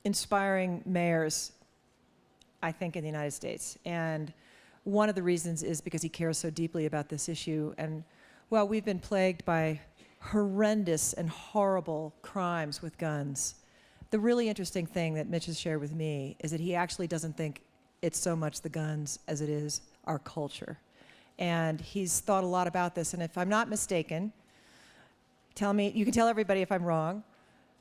inspiring mayors, I think, in the United States. And one of the reasons is because he cares so deeply about this issue. And while we've been plagued by horrendous and horrible crimes with guns, the really interesting thing that Mitch has shared with me is that he actually doesn't think it's so much the guns as it is our culture. And he's thought a lot about this, and if I'm not mistaken, tell me, you can tell everybody if I'm wrong,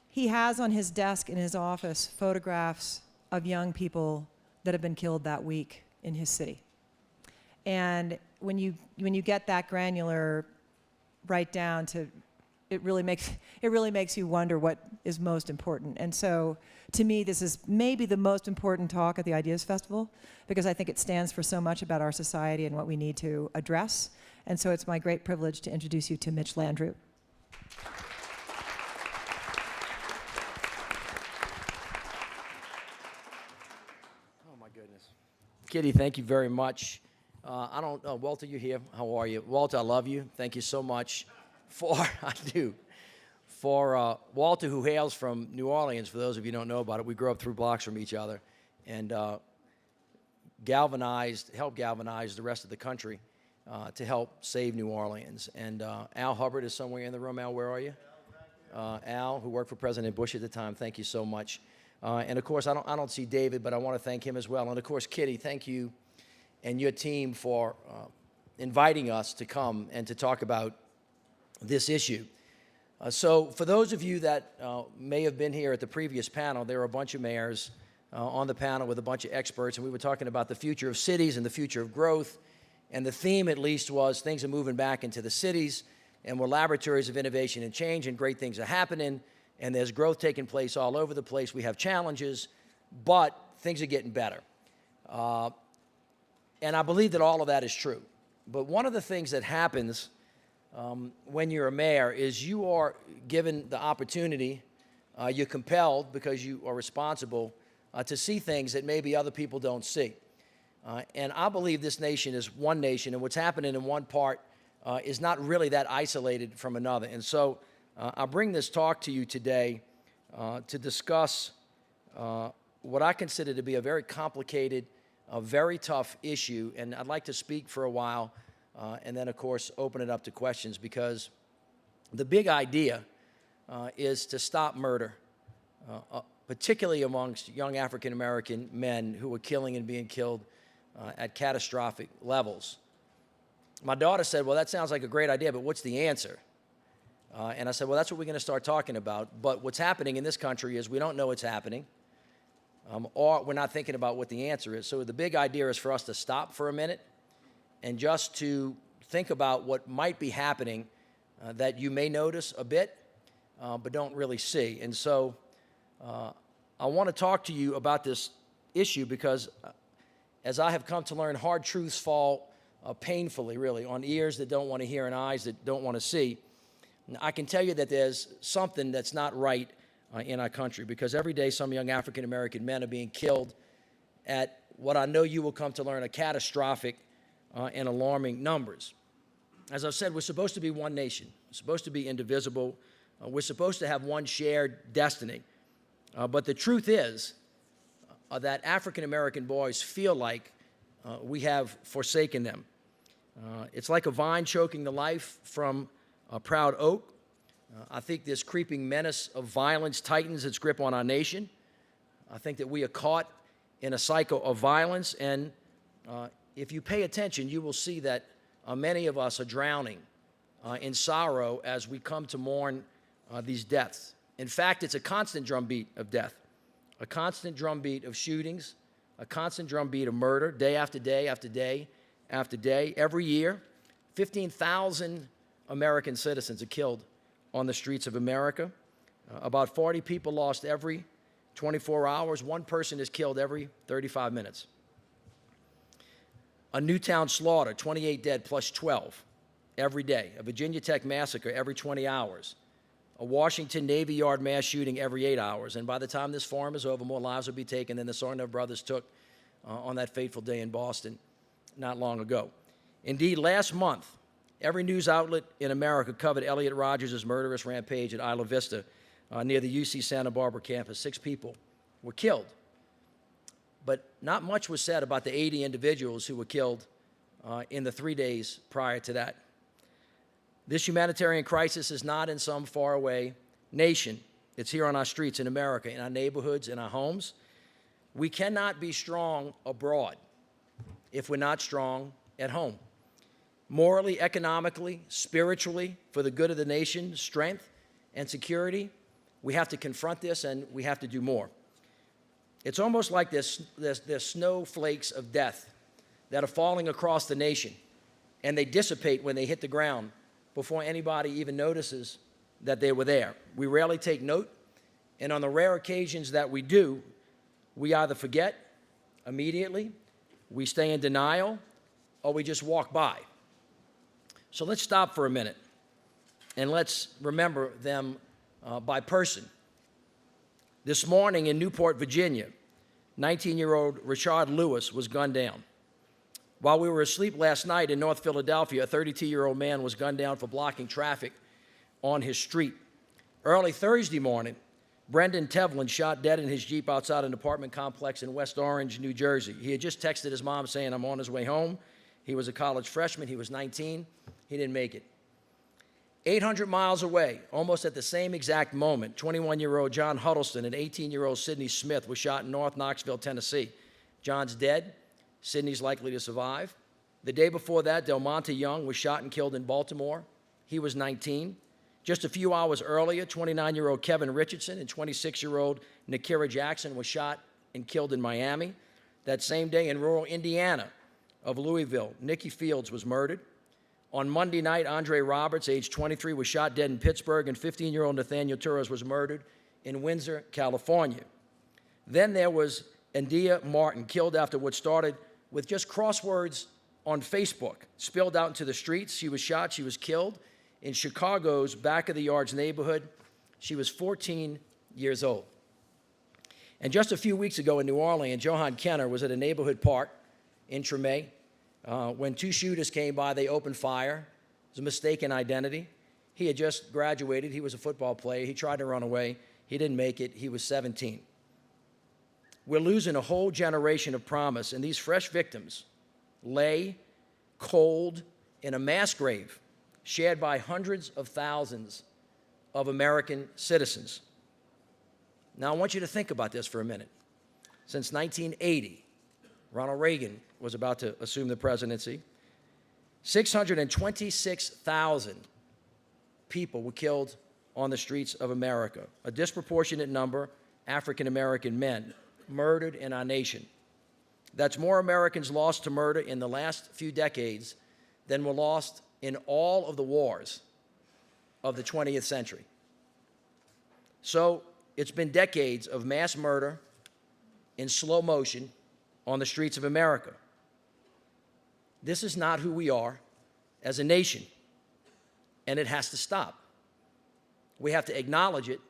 he has on his desk in his office photographs of young people that have been killed that week in his city. And when you get that granular right down to, it really makes you wonder what is most important. And so to me, this is maybe the most important talk at the Ideas Festival, because I think it stands for so much about our society and what we need to address. And so it's my great privilege to introduce you to Mitch Landrieu. Oh my goodness. Kitty, thank you very much. I don't know, Walter, you're here. How are you? Walter, I love you. Thank you so much I do. For Walter, who hails from New Orleans, for those of you who don't know about it, we grew up 3 blocks from each other, and helped galvanize the rest of the country to help save New Orleans. And Al Hubbard is somewhere in the room. Al, where are you? Al, who worked for President Bush at the time, thank you so much. And of course, I don't see David, but I want to thank him as well. And of course, Kitty, thank you and your team for inviting us to come and to talk about this issue. So for those of you that may have been here at the previous panel, there were a bunch of mayors on the panel with a bunch of experts, and we were talking about the future of cities and the future of growth. And the theme, at least, was things are moving back into the cities, and we're laboratories of innovation and change, and great things are happening, and there's growth taking place all over the place. We have challenges, but things are getting better. And I believe that all of that is true. But one of the things that happens when you're a mayor is you are given the opportunity, you're compelled because you are responsible to see things that maybe other people don't see. And I believe this nation is one nation, and what's happening in one part is not really that isolated from another. And so I bring this talk to you today to discuss what I consider to be a very complicated, a very tough issue, and I'd like to speak for a while and then, of course, open it up to questions, because the big idea is to stop murder, particularly amongst young African-American men who are killing and being killed at catastrophic levels. My daughter said, well, that sounds like a great idea, but what's the answer? And I said, well, that's what we're going to start talking about. But what's happening in this country is we don't know what's happening, or we're not thinking about what the answer is. So the big idea is for us to stop for a minute and just to think about what might be happening that you may notice a bit, but don't really see. And so I want to talk to you about this issue because, as I have come to learn, hard truths fall painfully, really, on ears that don't want to hear and eyes that don't want to see. I can tell you that there's something that's not right in our country, because every day some young African-American men are being killed at what I know you will come to learn are catastrophic and alarming numbers. As I've said, we're supposed to be one nation. We're supposed to be indivisible. We're supposed to have one shared destiny. But the truth is that African-American boys feel like we have forsaken them. It's like a vine choking the life from a proud oak. I think this creeping menace of violence tightens its grip on our nation. I think that we are caught in a cycle of violence, and if you pay attention, you will see that many of us are drowning in sorrow as we come to mourn these deaths. In fact, it's a constant drumbeat of death, a constant drumbeat of shootings, a constant drumbeat of murder, day after day after day after day. Every year, 15,000 American citizens are killed on the streets of America. About 40 people lost every 24 hours. One person is killed every 35 minutes. A Newtown slaughter, 28 dead plus 12 every day. A Virginia Tech massacre every 20 hours. A Washington Navy Yard mass shooting every 8 hours. And by the time this forum is over, more lives will be taken than the Sorno brothers took on that fateful day in Boston not long ago. Indeed, last month, every news outlet in America covered Elliot Rodgers' murderous rampage at Isla Vista near the UC Santa Barbara campus. 6 people were killed. But not much was said about the 80 individuals who were killed in the 3 days prior to that. This humanitarian crisis is not in some faraway nation. It's here on our streets in America, in our neighborhoods, in our homes. We cannot be strong abroad if we're not strong at home. Morally, economically, spiritually, for the good of the nation, strength and security, we have to confront this and we have to do more. It's almost like there's snowflakes of death that are falling across the nation, and they dissipate when they hit the ground before anybody even notices that they were there. We rarely take note, and on the rare occasions that we do, we either forget immediately, we stay in denial, or we just walk by. So let's stop for a minute, and let's remember them by person. This morning in Newport, Virginia, 19-year-old Richard Lewis was gunned down. While we were asleep last night in North Philadelphia, a 32-year-old man was gunned down for blocking traffic on his street. Early Thursday morning, Brendan Tevlin shot dead in his Jeep outside an apartment complex in West Orange, New Jersey. He had just texted his mom saying, "I'm on his way home." He was a college freshman. He was 19. He didn't make it. 800 miles away, almost at the same exact moment, 21-year-old John Huddleston and 18-year-old Sidney Smith were shot in North Knoxville, Tennessee. John's dead. Sidney's likely to survive. The day before that, Del Monte Young was shot and killed in Baltimore. He was 19. Just a few hours earlier, 29-year-old Kevin Richardson and 26-year-old Nakira Jackson were shot and killed in Miami. That same day in rural Indiana of Louisville, Nikki Fields was murdered. On Monday night, Andre Roberts, age 23, was shot dead in Pittsburgh, and 15-year-old Nathaniel Torres was murdered in Windsor, California. Then there was India Martin, killed after what started with just crosswords on Facebook, spilled out into the streets. She was shot, she was killed in Chicago's Back of the Yards neighborhood. She was 14 years old. And just a few weeks ago in New Orleans, Johan Kenner was at a neighborhood park in Treme. When two shooters came by, they opened fire. It was a mistaken identity. He had just graduated. He was a football player. He tried to run away. He didn't make it. He was 17. We're losing a whole generation of promise, and these fresh victims lay cold in a mass grave shared by hundreds of thousands of American citizens. Now, I want you to think about this for a minute. Since 1980, Ronald Reagan was about to assume the presidency, 626,000 people were killed on the streets of America, a disproportionate number, African-American men, murdered in our nation. That's more Americans lost to murder in the last few decades than were lost in all of the wars of the 20th century. So it's been decades of mass murder in slow motion on the streets of America. This is not who we are as a nation, and it has to stop. We have to acknowledge it,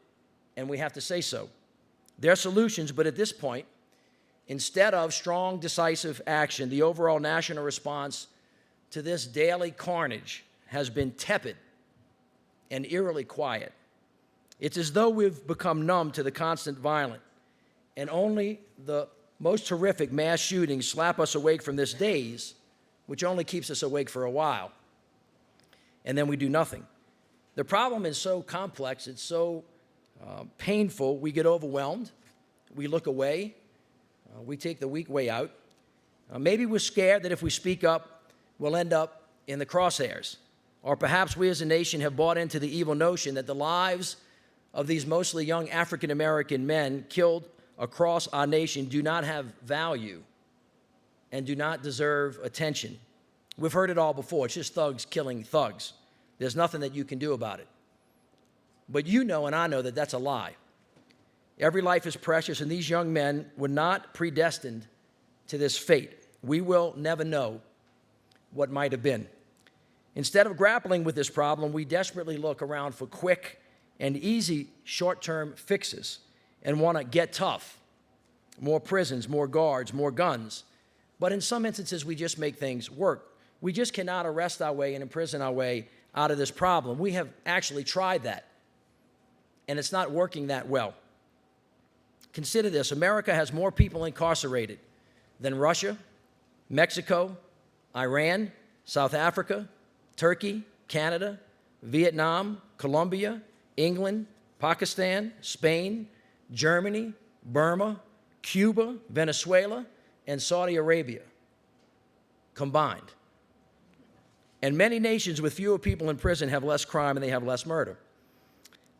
and we have to say so. There are solutions, but at this point, instead of strong, decisive action, the overall national response to this daily carnage has been tepid and eerily quiet. It's as though we've become numb to the constant violence, and only the most horrific mass shootings slap us awake from this daze, which only keeps us awake for a while, and then we do nothing. The problem is so complex, it's so painful, we get overwhelmed, we look away, we take the weak way out. Maybe we're scared that if we speak up, we'll end up in the crosshairs. Or perhaps we as a nation have bought into the evil notion that the lives of these mostly young African-American men killed across our nation do not have value and do not deserve attention. We've heard it all before. It's just thugs killing thugs. There's nothing that you can do about it. But you know and I know that that's a lie. Every life is precious, and these young men were not predestined to this fate. We will never know what might have been. Instead of grappling with this problem, we desperately look around for quick and easy short-term fixes and want to get tough. More prisons, more guards, more guns. But in some instances, we just make things work. We just cannot arrest our way and imprison our way out of this problem. We have actually tried that, and it's not working that well. consider this, America has more people incarcerated than Russia, Mexico, Iran, South Africa, Turkey, Canada, Vietnam, Colombia, England, Pakistan, Spain, Germany, Burma, Cuba, Venezuela, and Saudi Arabia combined. And many nations with fewer people in prison have less crime and they have less murder.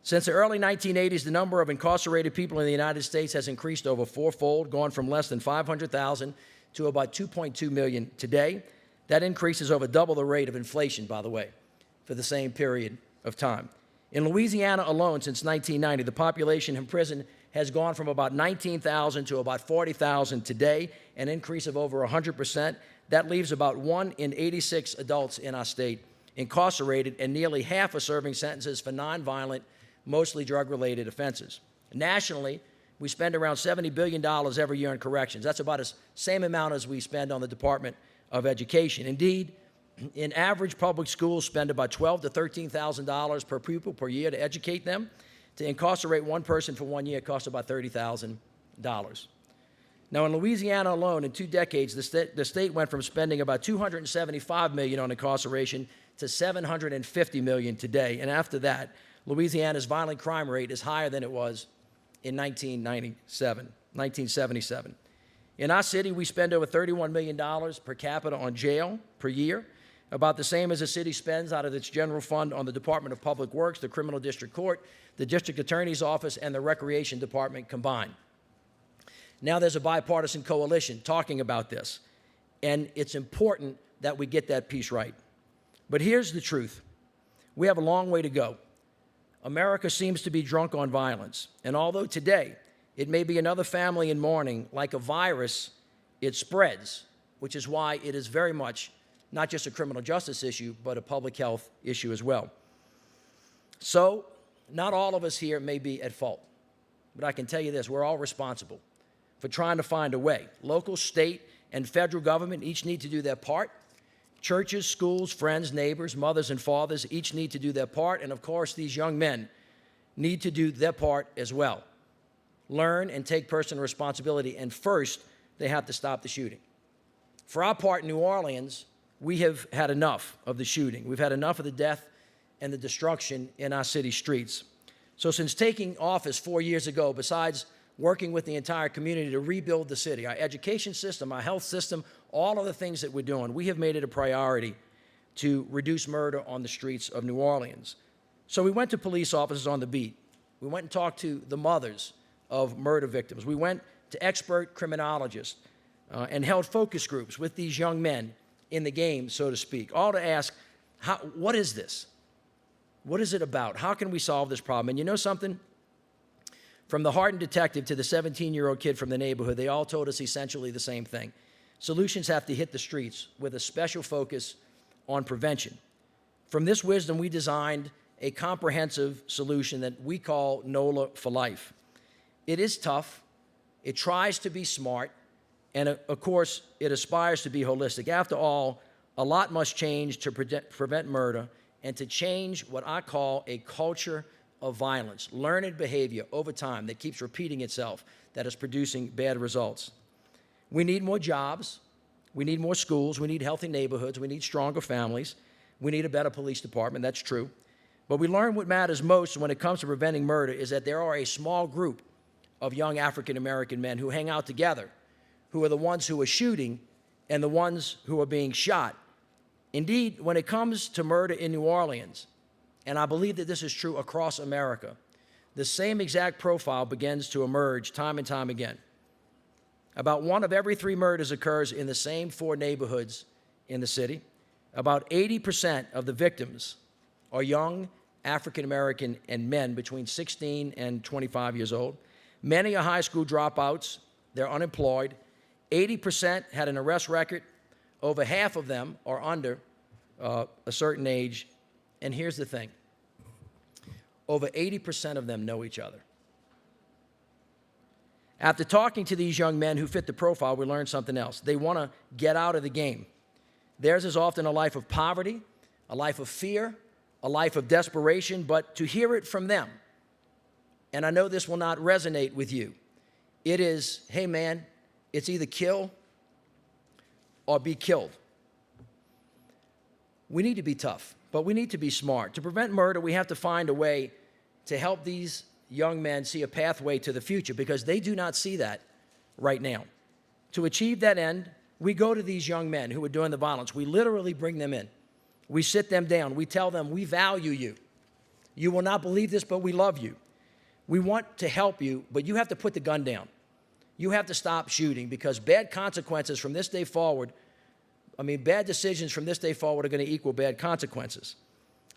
Since the early 1980s, the number of incarcerated people in the United States has increased over fourfold, gone from less than 500,000 to about 2.2 million today. That increase is over double the rate of inflation, by the way, for the same period of time. In Louisiana alone, since 1990, the population in prison has gone from about 19,000 to about 40,000 today, an increase of over 100%. That leaves about 1 in 86 adults in our state incarcerated, and nearly half are serving sentences for nonviolent, mostly drug-related offenses. Nationally, we spend around $70 billion every year on corrections. That's about the same amount as we spend on the Department of Education. Indeed, in average, public schools spend about $12,000 to $13,000 per pupil per year to educate them. To incarcerate one person for 1 year costs about $30,000. Now, in Louisiana alone, in 2 decades, the state went from spending about $275 million on incarceration to $750 million today. And after that, Louisiana's violent crime rate is higher than it was in 1977. In our city, we spend over $31 million per capita on jail per year, about the same as the city spends out of its general fund on the Department of Public Works, the Criminal District Court, the District Attorney's Office, and the Recreation Department combined. Now there's a bipartisan coalition talking about this, and it's important that we get that piece right. But here's the truth. We have a long way to go. America seems to be drunk on violence, and although today it may be another family in mourning, like a virus, it spreads, which is why it is very much not just a criminal justice issue, but a public health issue as well. So, not all of us here may be at fault, but I can tell you this, we're all responsible for trying to find a way. Local, state, and federal government each need to do their part. Churches, schools, friends, neighbors, mothers, and fathers each need to do their part, and of course, these young men need to do their part as well. Learn and take personal responsibility, and first, they have to stop the shooting. For our part in New Orleans, we have had enough of the shooting. We've had enough of the death and the destruction in our city streets. So since taking office 4 years ago, besides working with the entire community to rebuild the city, our education system, our health system, all of the things that we're doing, we have made it a priority to reduce murder on the streets of New Orleans. So we went to police officers on the beat. We went and talked to the mothers of murder victims. We went to expert criminologists and held focus groups with these young men in the game, so to speak, all to ask, what is this? What is it about? How can we solve this problem? And you know something? From the hardened detective to the 17-year-old kid from the neighborhood, they all told us essentially the same thing. Solutions have to hit the streets with a special focus on prevention. From this wisdom, we designed a comprehensive solution that we call NOLA for Life. It is tough, it tries to be smart, and of course, it aspires to be holistic. After all, a lot must change to prevent murder and to change what I call a culture of violence, learned behavior over time that keeps repeating itself, that is producing bad results. We need more jobs, we need more schools, we need healthy neighborhoods, we need stronger families, we need a better police department, that's true. But we learn what matters most when it comes to preventing murder is that there are a small group of young African-American men who hang out together, who are the ones who are shooting and the ones who are being shot. Indeed, when it comes to murder in New Orleans, and I believe that this is true across America, the same exact profile begins to emerge time and time again. About 1 of every 3 murders occurs in the same 4 neighborhoods in the city. About 80% of the victims are young African-American and men between 16 and 25 years old. Many are high school dropouts. They're unemployed. 80% had an arrest record. Over half of them are under a certain age. And here's the thing. Over 80% of them know each other. After talking to these young men who fit the profile, we learned something else. They want to get out of the game. Theirs is often a life of poverty, a life of fear, a life of desperation, but to hear it from them, and I know this will not resonate with you, It is, hey man, it's either kill or be killed. We need to be tough, but we need to be smart. To prevent murder, we have to find a way to help these young men see a pathway to the future, because they do not see that right now. To achieve that end, we go to these young men who are doing the violence. We literally bring them in. We sit them down. We tell them, we value you. You will not believe this, but we love you. We want to help you, but you have to put the gun down. You have to stop shooting, because bad consequences from this day forward, bad decisions from this day forward are going to equal bad consequences.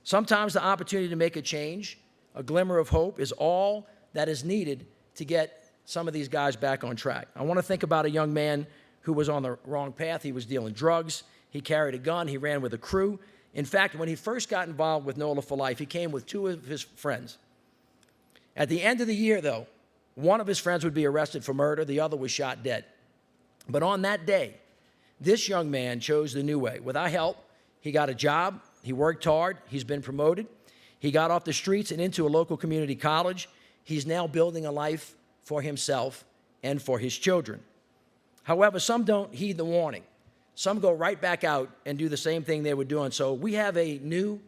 Sometimes the opportunity to make a change, a glimmer of hope, is all that is needed to get some of these guys back on track. I want to think about a young man who was on the wrong path. He was dealing drugs. He carried a gun. He ran with a crew. In fact, when he first got involved with NOLA for Life, he came with 2 of his friends. At the end of the year, though, one of his friends would be arrested for murder. The other was shot dead. But on that day, this young man chose the new way. With our help, he got a job. He worked hard. He's been promoted. He got off the streets and into a local community college. He's now building a life for himself and for his children. However, some don't heed the warning. Some go right back out and do the same thing they were doing. So we have a new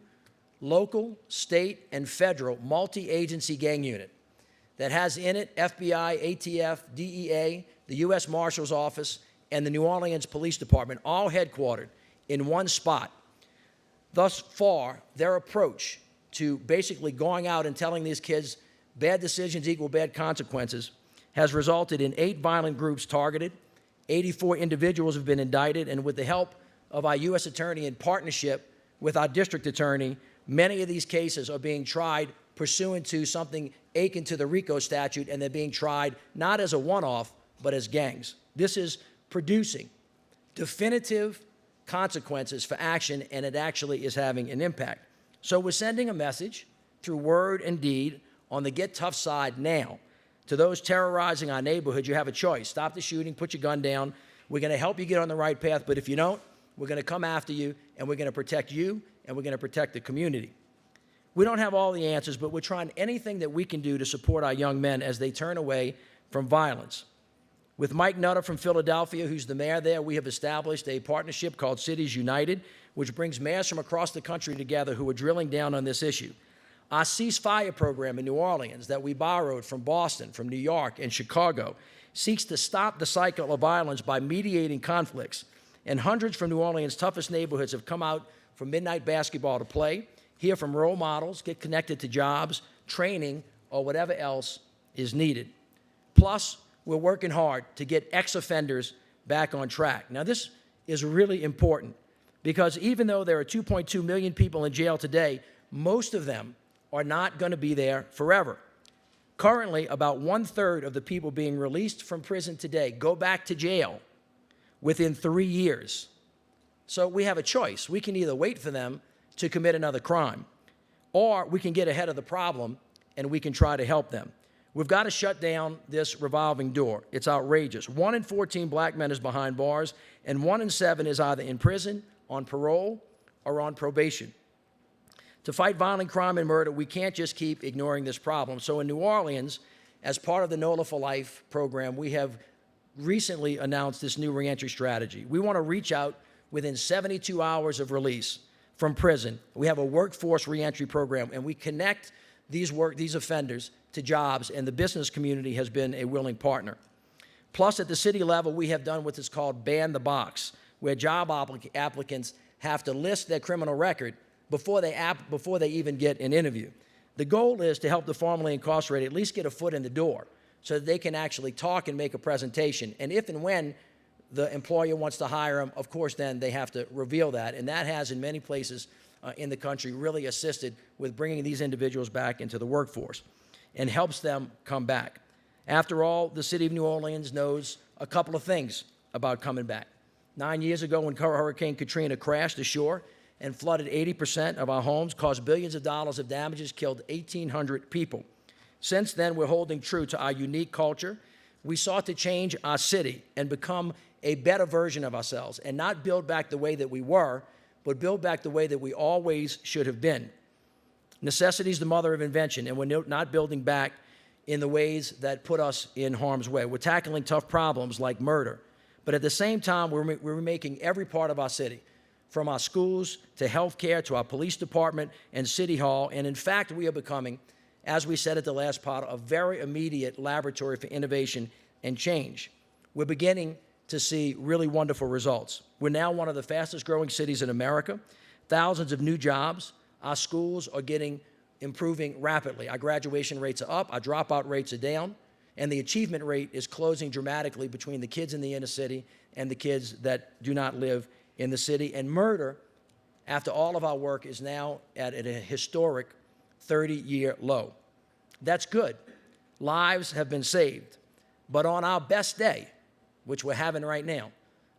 local, state, and federal multi-agency gang unit that has in it FBI, ATF, DEA, the U.S. Marshal's Office, and the New Orleans Police Department, all headquartered in one spot. Thus far, their approach to basically going out and telling these kids bad decisions equal bad consequences has resulted in 8 violent groups targeted, 84 individuals have been indicted, and with the help of our U.S. Attorney in partnership with our district attorney, many of these cases are being tried pursuant to something akin to the RICO statute, and they're being tried not as a one-off, but as gangs. This is producing definitive consequences for action, and it actually is having an impact. So we're sending a message through word and deed on the get tough side now to those terrorizing our neighborhood. You have a choice. Stop the shooting, put your gun down. We're going to help you get on the right path, but if you don't, we're going to come after you, and we're going to protect you, and we're going to protect the community. We don't have all the answers, but we're trying anything that we can do to support our young men as they turn away from violence. With Mike Nutter from Philadelphia, who's the mayor there, we have established a partnership called Cities United, which brings mayors from across the country together who are drilling down on this issue. Our ceasefire program in New Orleans that we borrowed from Boston, from New York, and Chicago seeks to stop the cycle of violence by mediating conflicts. And hundreds from New Orleans' toughest neighborhoods have come out for midnight basketball to play, hear from role models, get connected to jobs, training, or whatever else is needed. Plus, we're working hard to get ex-offenders back on track. Now, this is really important because even though there are 2.2 million people in jail today, most of them are not going to be there forever. Currently, about 1/3 of the people being released from prison today go back to jail within 3 years. So we have a choice. We can either wait for them to commit another crime, or we can get ahead of the problem and we can try to help them. We've got to shut down this revolving door. It's outrageous. 1 in 14 black men is behind bars, and 1 in 7 is either in prison, on parole, or on probation. To fight violent crime and murder, we can't just keep ignoring this problem. So in New Orleans, as part of the NOLA for Life program, we have recently announced this new reentry strategy. We want to reach out within 72 hours of release from prison. We have a workforce reentry program, and we connect these offenders to jobs, and the business community has been a willing partner. Plus, at the city level, we have done what is called ban the box, where job applicants have to list their criminal record before they even get an interview. The goal is to help the formerly incarcerated at least get a foot in the door so that they can actually talk and make a presentation. And if and when the employer wants to hire them, of course, then they have to reveal that. And that has, in many places in the country, really assisted with bringing these individuals back into the workforce and helps them come back. After all, the city of New Orleans knows a couple of things about coming back. 9 years ago, when Hurricane Katrina crashed ashore and flooded 80% of our homes, caused billions of dollars of damages, killed 1,800 people. Since then, we're holding true to our unique culture. We sought to change our city and become a better version of ourselves and not build back the way that we were, but build back the way that we always should have been. Necessity is the mother of invention, and we're not building back in the ways that put us in harm's way. We're tackling tough problems like murder, but at the same time, we're making every part of our city, from our schools to healthcare to our police department and city hall. And in fact, we are becoming, as we said at the last part, a very immediate laboratory for innovation and change. We're beginning to see really wonderful results. We're now one of the fastest growing cities in America, thousands of new jobs. Our schools are improving rapidly. Our graduation rates are up, our dropout rates are down, and the achievement rate is closing dramatically between the kids in the inner city and the kids that do not live in the city. And murder, after all of our work, is now at a historic 30-year low. That's good. Lives have been saved. But on our best day, which we're having right now,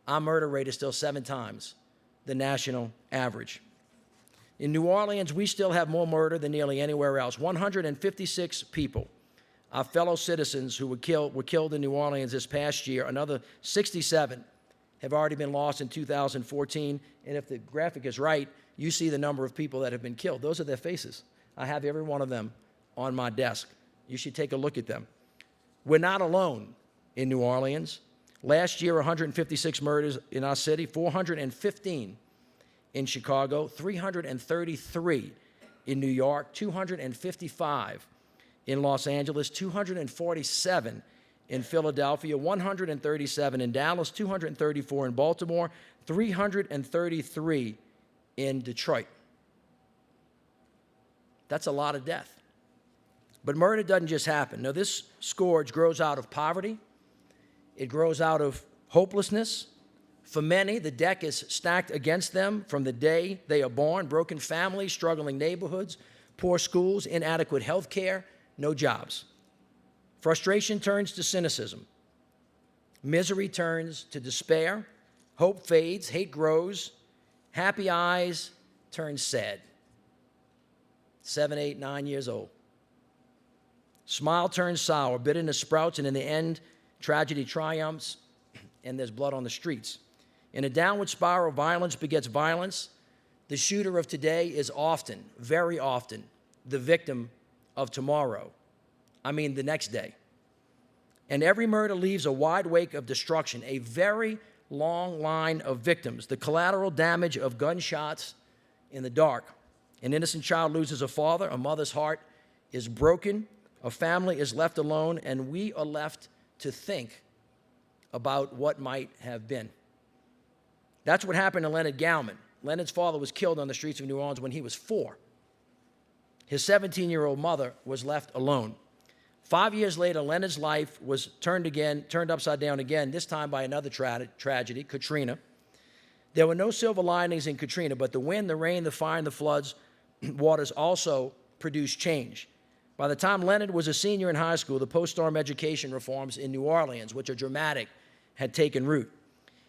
our murder rate is still 7 times the national average. In New Orleans, we still have more murder than nearly anywhere else. 156 people, our fellow citizens who were killed in New Orleans this past year. Another 67 have already been lost in 2014. And if the graphic is right, you see the number of people that have been killed. Those are their faces. I have every one of them on my desk. You should take a look at them. We're not alone in New Orleans. Last year, 156 murders in our city, 415 in Chicago, 333 in New York, 255 in Los Angeles, 247 in Philadelphia, 137 in Dallas, 234 in Baltimore, 333 in Detroit. That's a lot of death. But murder doesn't just happen. No, this scourge grows out of poverty. It grows out of hopelessness. For many, the deck is stacked against them from the day they are born. Broken families, struggling neighborhoods, poor schools, inadequate health care, no jobs. Frustration turns to cynicism. Misery turns to despair. Hope fades, hate grows. Happy eyes turn sad. 7, 8, 9 years old. Smile turns sour, bitterness sprouts, and in the end, tragedy triumphs, and there's blood on the streets. In a downward spiral, violence begets violence. The shooter of today is often, very often, the victim of tomorrow. I mean, the next day. And every murder leaves a wide wake of destruction, a very long line of victims, the collateral damage of gunshots in the dark. An innocent child loses a father, a mother's heart is broken, a family is left alone, and we are left to think about what might have been. That's what happened to Leonard Gowman. Leonard's father was killed on the streets of New Orleans when he was 4. His 17-year-old mother was left alone. 5 years later, Leonard's life was turned upside down again, this time by another tragedy, Katrina. There were no silver linings in Katrina, but the wind, the rain, the fire, and the floods, waters also produced change. By the time Leonard was a senior in high school, the post-storm education reforms in New Orleans, which are dramatic, had taken root.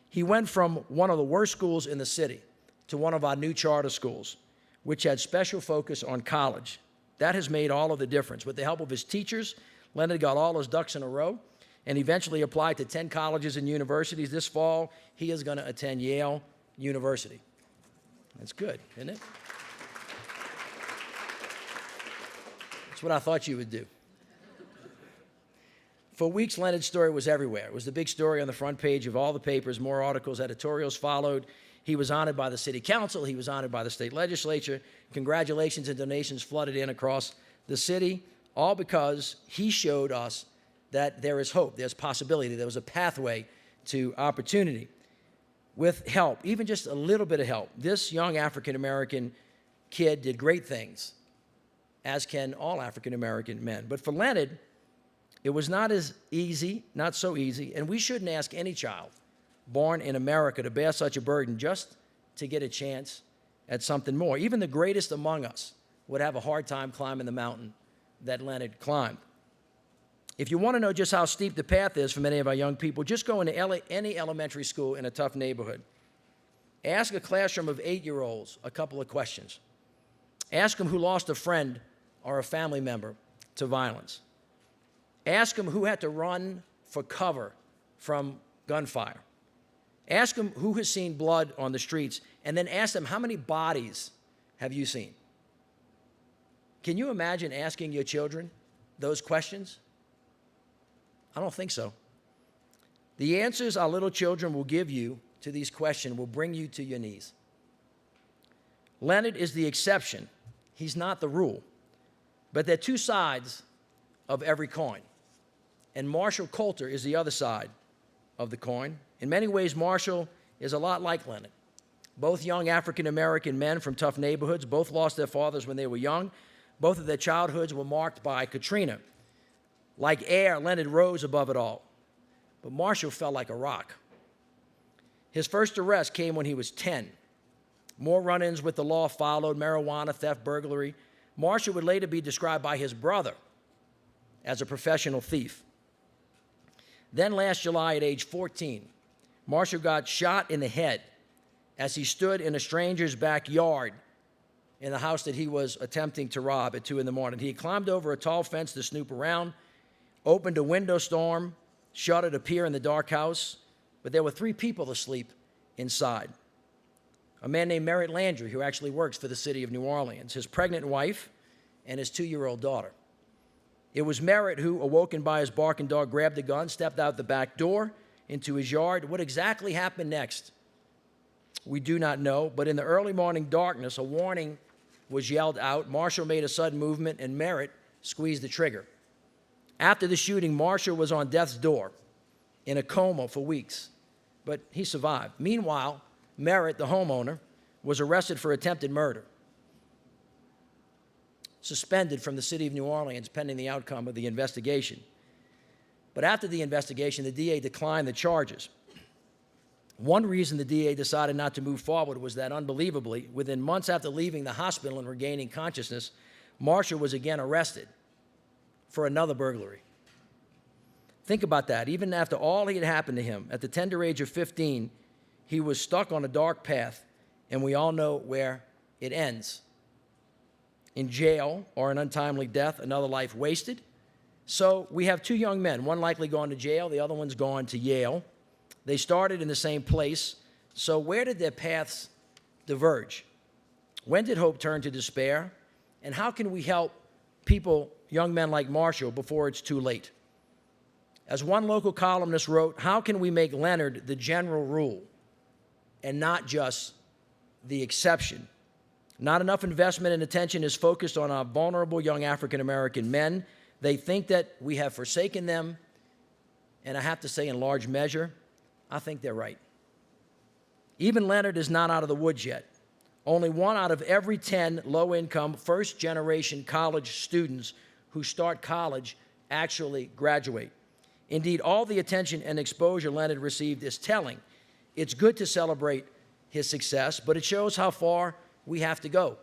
He went from one of the worst schools in the city to one of our new charter schools, which had special focus on college. That has made all of the difference. With the help of his teachers, Leonard got all his ducks in a row and eventually applied to 10 colleges and universities. This fall, he is going to attend Yale University. That's good, isn't it? That's what I thought you would do. For weeks, Leonard's story was everywhere. It was the big story on the front page of all the papers. More articles, editorials followed. He was honored by the city council. He was honored by the state legislature. Congratulations and donations flooded in across the city, all because he showed us that there is hope, there's possibility, there was a pathway to opportunity. With help, even just a little bit of help, this young African-American kid did great things, as can all African-American men. But for Leonard, it was not as easy, not so easy, and we shouldn't ask any child born in America to bear such a burden just to get a chance at something more. Even the greatest among us would have a hard time climbing the mountain that Leonard climbed. If you want to know just how steep the path is for many of our young people, just go into any elementary school in a tough neighborhood. Ask a classroom of 8-year-olds a couple of questions. Ask them who lost a friend or a family member to violence. Ask them who had to run for cover from gunfire. Ask them who has seen blood on the streets, and then ask them, how many bodies have you seen? Can you imagine asking your children those questions? I don't think so. The answers our little children will give you to these questions will bring you to your knees. Leonard is the exception. He's not the rule. But there are two sides of every coin. And Marshall Coulter is the other side of the coin. In many ways, Marshall is a lot like Leonard. Both young African-American men from tough neighborhoods, both lost their fathers when they were young. Both of their childhoods were marked by Katrina. Like air, Leonard rose above it all. But Marshall fell like a rock. His first arrest came when he was 10. More run-ins with the law followed: marijuana, theft, burglary. Marshall would later be described by his brother as a professional thief. Then last July at age 14, Marshall got shot in the head as he stood in a stranger's backyard in the house that he was attempting to rob at 2 in the morning. He had climbed over a tall fence to snoop around, opened a window storm, shuddered a peer in the dark house, but there were 3 people asleep inside. A man named Mitch Landrieu, who actually works for the city of New Orleans, his pregnant wife, and his 2-year-old daughter. It was Merritt who, awoken by his barking dog, grabbed a gun, stepped out the back door into his yard. What exactly happened next, we do not know, but in the early morning darkness, a warning was yelled out. Marshall made a sudden movement, and Merritt squeezed the trigger. After the shooting, Marshall was on death's door in a coma for weeks, but he survived. Meanwhile, Merritt, the homeowner, was arrested for attempted murder, suspended from the city of New Orleans pending the outcome of the investigation. But after the investigation, the DA declined the charges. One reason the DA decided not to move forward was that, unbelievably, within months after leaving the hospital and regaining consciousness, Marshall was again arrested for another burglary. Think about that. Even after all had happened to him, at the tender age of 15, he was stuck on a dark path, and we all know where it ends. In jail or an untimely death, another life wasted. So we have 2 young men, one likely going to jail, the other one's gone to Yale. They started in the same place. So where did their paths diverge? When did hope turn to despair? And how can we help people, young men like Marshall, before it's too late? As one local columnist wrote, how can we make Leonard the general rule and not just the exception? Not enough investment and attention is focused on our vulnerable young African-American men. They think that we have forsaken them, and I have to say, in large measure, I think they're right. Even Leonard is not out of the woods yet. Only 1 out of every 10 low-income, first-generation college students who start college actually graduate. Indeed, all the attention and exposure Leonard received is telling. It's good to celebrate his success, but it shows how far we have to go.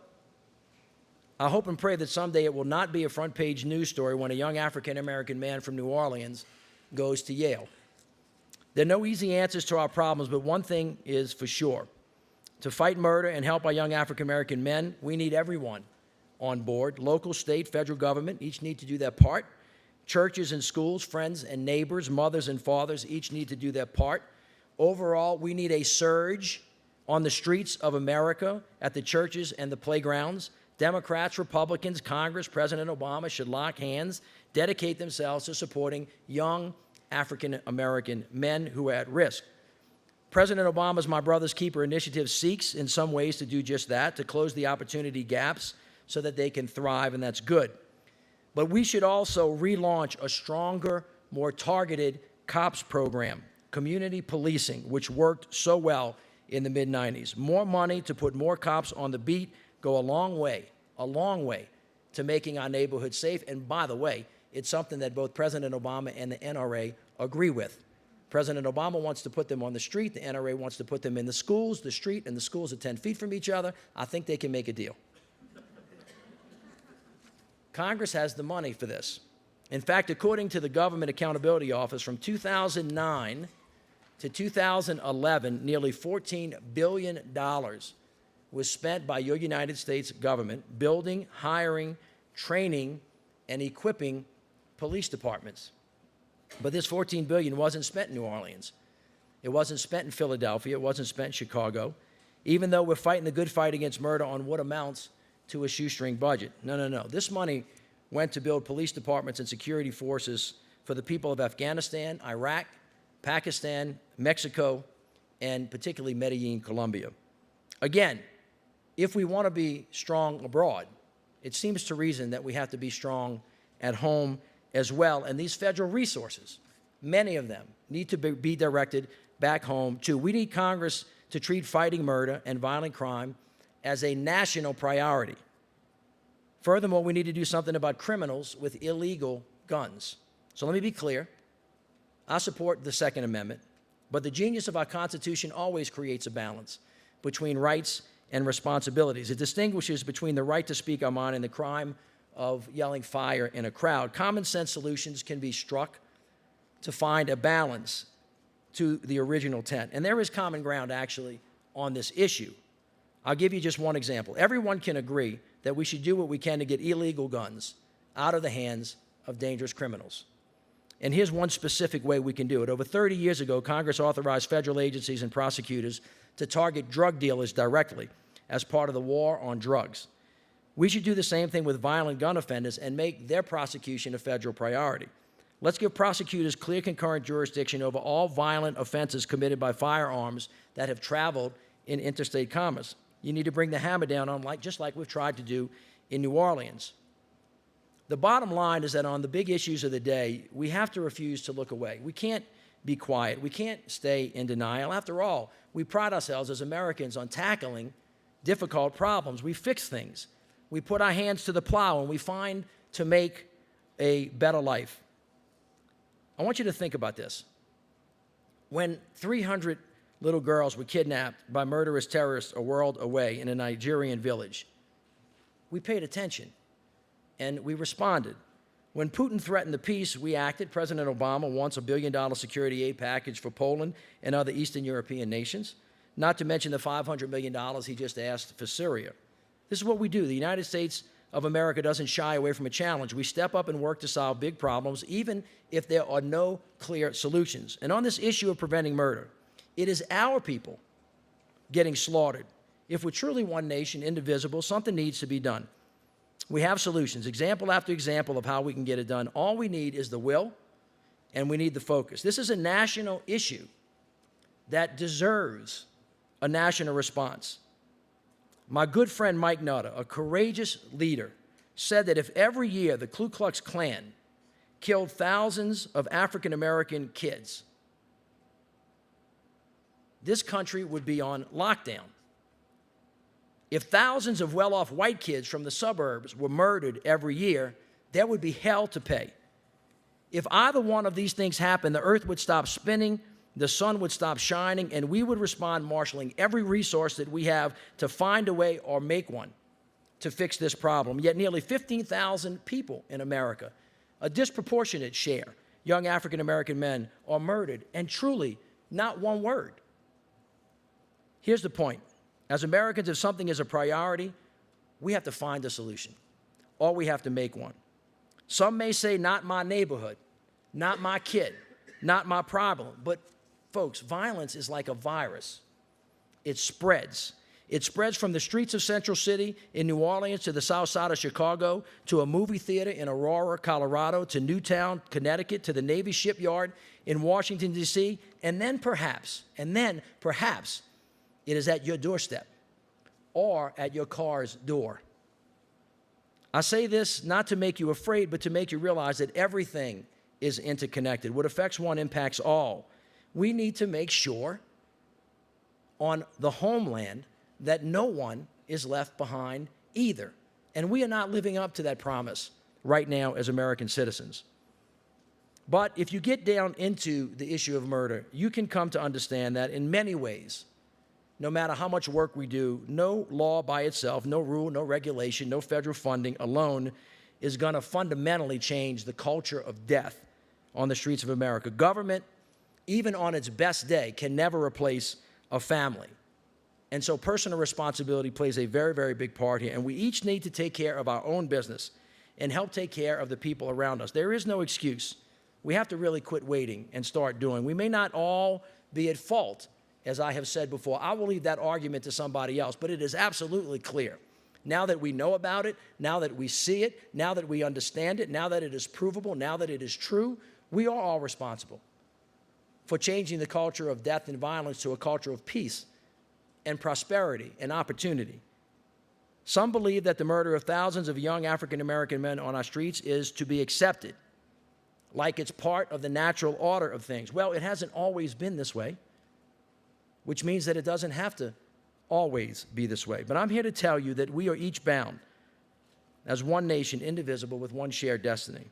I hope and pray that someday it will not be a front-page news story when a young African-American man from New Orleans goes to Yale. There are no easy answers to our problems, but one thing is for sure. To fight murder and help our young African-American men, we need everyone on board. Local, state, federal government, each need to do their part. Churches and schools, friends and neighbors, mothers and fathers, each need to do their part. Overall, we need a surge on the streets of America, at the churches and the playgrounds. Democrats, Republicans, Congress, President Obama should lock hands, dedicate themselves to supporting young African-American men who are at risk. President Obama's My Brother's Keeper initiative seeks, in some ways, to do just that, to close the opportunity gaps so that they can thrive, and that's good. But we should also relaunch a stronger, more targeted COPS program, community policing, which worked so well in the mid-90s. More money to put more cops on the beat go a long way to making our neighborhoods safe. And by the way, it's something that both President Obama and the NRA agree with. President Obama wants to put them on the street. The NRA wants to put them in the schools. The street and the schools are 10 feet from each other. I think they can make a deal. Congress has the money for this. In fact, according to the Government Accountability Office, from 2009 to 2011, nearly $14 billion was spent by your United States government building, hiring, training, and equipping police departments. But this $14 billion wasn't spent in New Orleans. It wasn't spent in Philadelphia. It wasn't spent in Chicago, even though we're fighting the good fight against murder on what amounts to a shoestring budget. No. This money went to build police departments and security forces for the people of Afghanistan, Iraq, Pakistan, Mexico, and particularly Medellin, Colombia. Again, if we want to be strong abroad, it seems to reason that we have to be strong at home as well. And these federal resources, many of them, need to be directed back home too. We need Congress to treat fighting murder and violent crime as a national priority. Furthermore, we need to do something about criminals with illegal guns. So let me be clear. I support the Second Amendment, but the genius of our Constitution always creates a balance between rights and responsibilities. It distinguishes between the right to speak our mind and the crime of yelling fire in a crowd. Common sense solutions can be struck to find a balance to the original intent. And there is common ground, actually, on this issue. I'll give you just one example. Everyone can agree that we should do what we can to get illegal guns out of the hands of dangerous criminals. And here's one specific way we can do it. Over 30 years ago, Congress authorized federal agencies and prosecutors to target drug dealers directly as part of the war on drugs. We should do the same thing with violent gun offenders and make their prosecution a federal priority. Let's give prosecutors clear concurrent jurisdiction over all violent offenses committed by firearms that have traveled in interstate commerce. You need to bring the hammer down on just like we've tried to do in New Orleans. The bottom line is that on the big issues of the day, we have to refuse to look away. We can't be quiet. We can't stay in denial. After all, we pride ourselves as Americans on tackling difficult problems. We fix things. We put our hands to the plow, and we find to make a better life. I want you to think about this. When 300 little girls were kidnapped by murderous terrorists a world away in a Nigerian village, we paid attention and we responded. When Putin threatened the peace, we acted. President Obama wants a $1 billion security aid package for Poland and other Eastern European nations, not to mention the $500 million he just asked for Syria. This is what we do. The United States of America doesn't shy away from a challenge. We step up and work to solve big problems, even if there are no clear solutions. And on this issue of preventing murder, it is our people getting slaughtered. If we're truly one nation, indivisible, something needs to be done. We have solutions, example after example of how we can get it done. All we need is the will, and we need the focus. This is a national issue that deserves a national response. My good friend Mike Nutter, a courageous leader, said that if every year the Ku Klux Klan killed thousands of African-American kids, this country would be on lockdown. If thousands of well-off white kids from the suburbs were murdered every year, there would be hell to pay. If either one of these things happened, the earth would stop spinning, the sun would stop shining, and we would respond marshaling every resource that we have to find a way or make one to fix this problem. Yet nearly 15,000 people in America, a disproportionate share, young African-American men, are murdered, and truly not one word. Here's the point. As Americans, if something is a priority, we have to find a solution, or we have to make one. Some may say, not my neighborhood, not my kid, not my problem. But folks, violence is like a virus. It spreads. It spreads from the streets of Central City in New Orleans to the south side of Chicago, to a movie theater in Aurora, Colorado, to Newtown, Connecticut, to the Navy shipyard in Washington, D.C., and then perhaps, it is at your doorstep or at your car's door. I say this not to make you afraid, but to make you realize that everything is interconnected. What affects one impacts all. We need to make sure on the homeland that no one is left behind either. And we are not living up to that promise right now as American citizens. But if you get down into the issue of murder, you can come to understand that in many ways, no matter how much work we do, no law by itself, no rule, no regulation, no federal funding alone is going to fundamentally change the culture of death on the streets of America. Government, even on its best day, can never replace a family. And so personal responsibility plays a very, very big part here. And we each need to take care of our own business and help take care of the people around us. There is no excuse. We have to really quit waiting and start doing. We may not all be at fault, as I have said before. I will leave that argument to somebody else, but it is absolutely clear. Now that we know about it, now that we see it, now that we understand it, now that it is provable, now that it is true, We are all responsible for changing the culture of death and violence to a culture of peace and prosperity and opportunity. Some believe that the murder of thousands of young African-American men on our streets is to be accepted, like it's part of the natural order of things. Well, it hasn't always been this way, which means that it doesn't have to always be this way. But I'm here to tell you that we are each bound as one nation, indivisible, with one shared destiny.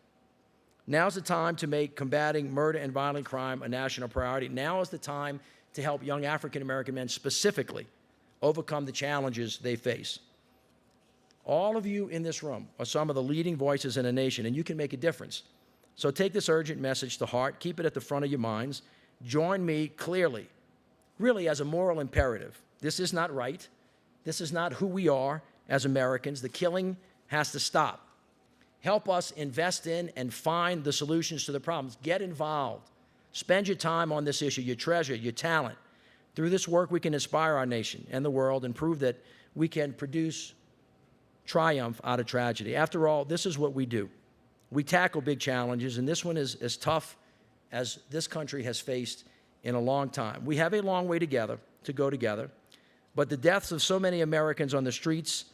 Now's the time to make combating murder and violent crime a national priority. Now is the time to help young African-American men specifically overcome the challenges they face. All of you in this room are some of the leading voices in a nation, and you can make a difference. So take this urgent message to heart. Keep it at the front of your minds. Join me clearly, really as a moral imperative. This is not right. This is not who we are as Americans. The killing has to stop. Help us invest in and find the solutions to the problems. Get involved. Spend your time on this issue, your treasure, your talent. Through this work, we can inspire our nation and the world and prove that we can produce triumph out of tragedy. After all, this is what we do. We tackle big challenges, and this one is as tough as this country has faced in a long time. We have a long way to go together, but the deaths of so many Americans on the streets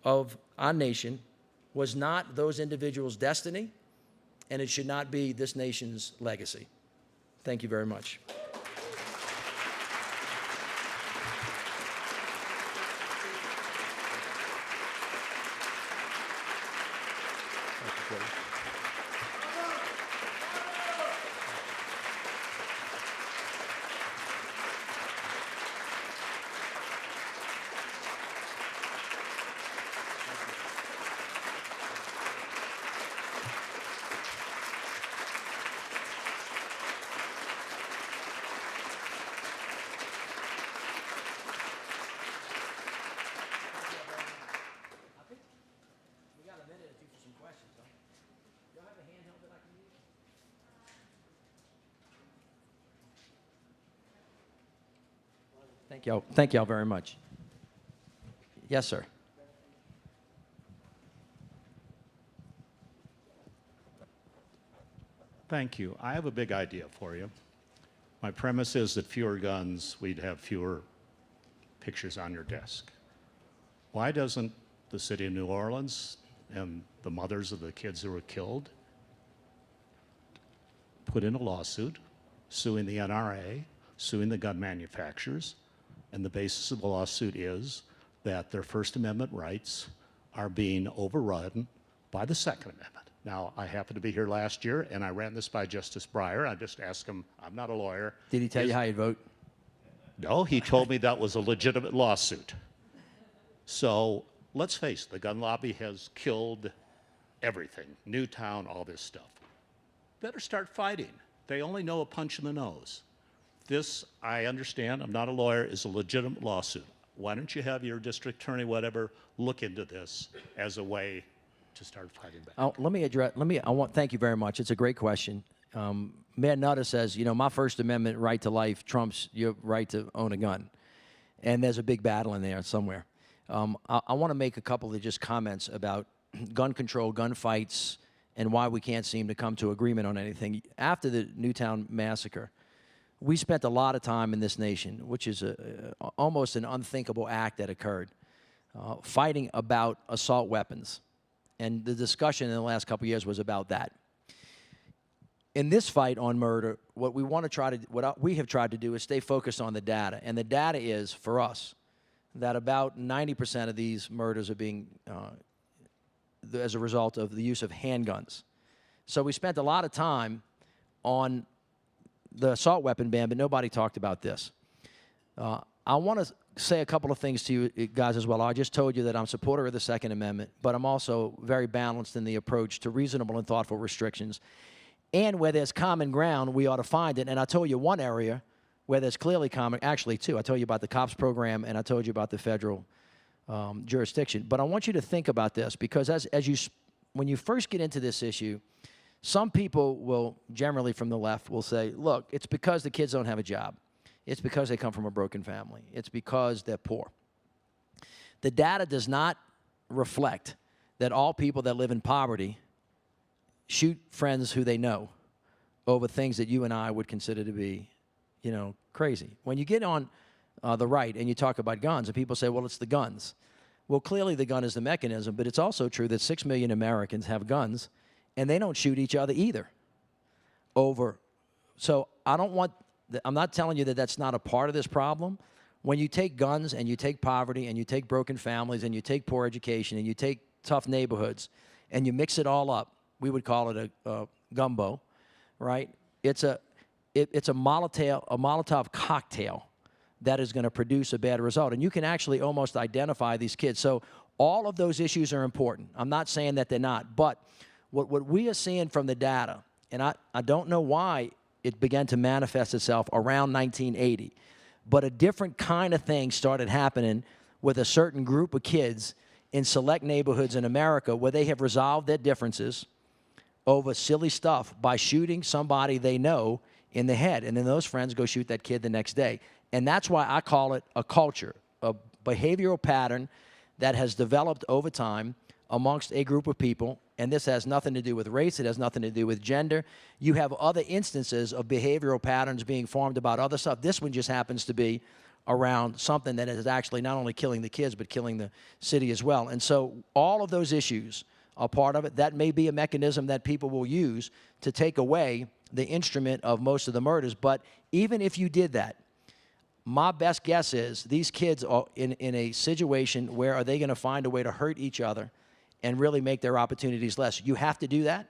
of our nation was not those individuals' destiny, and it should not be this nation's legacy. Thank you very much. Thank y'all very much. Yes, sir. Thank you. I have a big idea for you. My premise is that fewer guns, we'd have fewer pictures on your desk. Why doesn't the city of New Orleans and the mothers of the kids who were killed put in a lawsuit suing the NRA, suing the gun manufacturers, and the basis of the lawsuit is that their First Amendment rights are being overrun by the Second Amendment. Now, I happened to be here last year, and I ran this by Justice Breyer. I just asked him, I'm not a lawyer. Did he tell you how you'd vote? No, he told me that was a legitimate lawsuit. So let's face it, the gun lobby has killed everything, Newtown, all this stuff. Better start fighting. They only know a punch in the nose. This, I understand, I'm not a lawyer, is a legitimate lawsuit. Why don't you have your district attorney, whatever, look into this as a way to start fighting back? Thank you very much. It's a great question. Mayor Nutter says, you know, my First Amendment right to life trumps your right to own a gun. And there's a big battle in there somewhere. I want to make a couple of just comments about gun control, gun fights, and why we can't seem to come to agreement on anything. After the Newtown massacre, we spent a lot of time in this nation, which is almost an unthinkable act that occurred, fighting about assault weapons. And the discussion in the last couple of years was about that. In this fight on murder, what we have tried to do is stay focused on the data. And the data is, for us, that about 90% of these murders are being as a result of the use of handguns. So we spent a lot of time on the assault weapon ban, but nobody talked about this. I want to say a couple of things to you guys as well. I just told you that I'm a supporter of the Second Amendment, but I'm also very balanced in the approach to reasonable and thoughtful restrictions. And where there's common ground, we ought to find it. And I told you one area where there's clearly common, actually two. I told you about the COPS program, and I told you about the federal jurisdiction. But I want you to think about this, because when you first get into this issue, some people will, generally from the left, will say, look, it's because the kids don't have a job. It's because they come from a broken family. It's because they're poor. The data does not reflect that all people that live in poverty shoot friends who they know over things that you and I would consider to be, crazy. When you get on the right and you talk about guns, and people say, well, it's the guns. Well, clearly the gun is the mechanism, but it's also true that 6 million Americans have guns, and they don't shoot each other either. So I'm not telling you that that's not a part of this problem. When you take guns and you take poverty and you take broken families and you take poor education and you take tough neighborhoods and you mix it all up, we would call it a gumbo, right? It's a Molotov cocktail that is going to produce a bad result. And you can actually almost identify these kids. So all of those issues are important. I'm not saying that they're not. But what we are seeing from the data, and I don't know why it began to manifest itself around 1980, but a different kind of thing started happening with a certain group of kids in select neighborhoods in America where they have resolved their differences over silly stuff by shooting somebody they know in the head. And then those friends go shoot that kid the next day. And that's why I call it a culture, a behavioral pattern that has developed over time amongst a group of people. And this has nothing to do with race. It has nothing to do with gender. You have other instances of behavioral patterns being formed about other stuff. This one just happens to be around something that is actually not only killing the kids, but killing the city as well. And so all of those issues are part of it. That may be a mechanism that people will use to take away the instrument of most of the murders. But even if you did that, my best guess is these kids are in a situation where are they going to find a way to hurt each other and really make their opportunities less. You have to do that,